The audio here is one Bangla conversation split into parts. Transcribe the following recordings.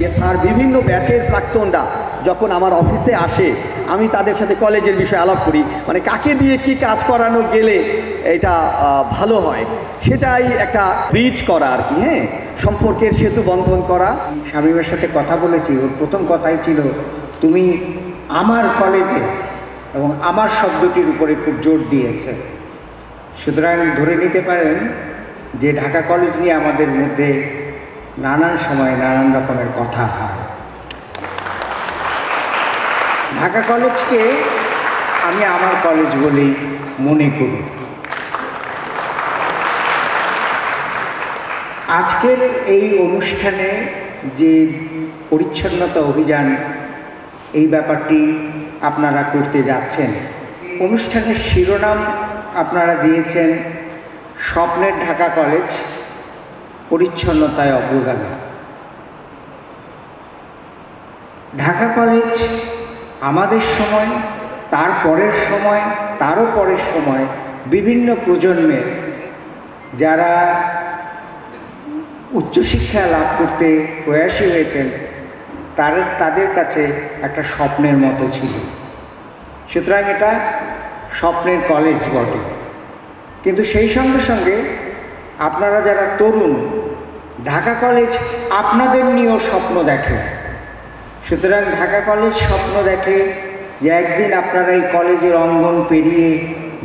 যে স্যার বিভিন্ন ব্যাচের প্রাক্তনরা যখন আমার অফিসে আসে আমি তাদের সাথে কলেজের বিষয়ে আলাপ করি, মানে কাকে দিয়ে কি কাজ করানো গেলে এটা ভালো হয়, সেটাই একটা ব্রিজ করা আর কি, হ্যাঁ, সম্পর্কের সেতু বন্ধন করা। শামীমের সাথে কথা বলেছি, ওর প্রথম কথাই ছিল তুমি আমার কলেজে, এবং আমার শব্দটির উপরে খুব জোর দিয়েছে। সুতরাং ধরে নিতে পারেন যে ঢাকা কলেজ নিয়ে আমাদের মধ্যে নানান সময় নানান রকমের কথা হয়। ঢাকা কলেজকে আমি আমার কলেজ বলেই মনে করি। আজকের এই অনুষ্ঠানে যে পরিচ্ছন্নতা অভিযান, এই ব্যাপারটি আপনারা করতে যাচ্ছেন, অনুষ্ঠানের শিরোনাম আপনারা দিয়েছেন স্বপ্নের ঢাকা কলেজ পরিচ্ছন্নতায় অগ্রগামী। ঢাকা কলেজ আমাদের সময়, তার পরের সময়, তারও পরের সময় বিভিন্ন প্রজন্মের যারা উচ্চশিক্ষা লাভ করতে প্রয়াসী হয়েছেন তাদের কাছে একটা স্বপ্নের মতো ছিল। সুতরাং এটা স্বপ্নের কলেজ বটে, কিন্তু সেই সঙ্গে সঙ্গে আপনারা যারা তরুণ, ঢাকা কলেজ আপনাদের নিয়েও স্বপ্ন দেখে। সুতরাং ঢাকা কলেজ স্বপ্ন দেখে যে একদিন আপনারা এই কলেজের অঙ্গন পেরিয়ে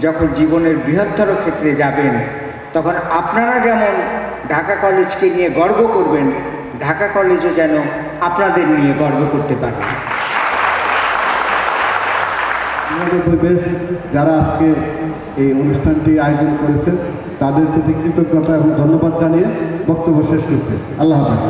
যখন জীবনের বৃহত্তর ক্ষেত্রে যাবেন, তখন আপনারা যেমন ঢাকা কলেজকে নিয়ে গর্ব করবেন, ঢাকা কলেজও যেন আপনাদের নিয়ে গর্ব করতে পারে। বেশ, যারা আজকে এই অনুষ্ঠানটি আয়োজন করেছেন তাদের প্রতি কৃতজ্ঞতা এবং ধন্যবাদ জানিয়ে বক্তব্য শেষ করছে। আল্লাহ হাফেজ।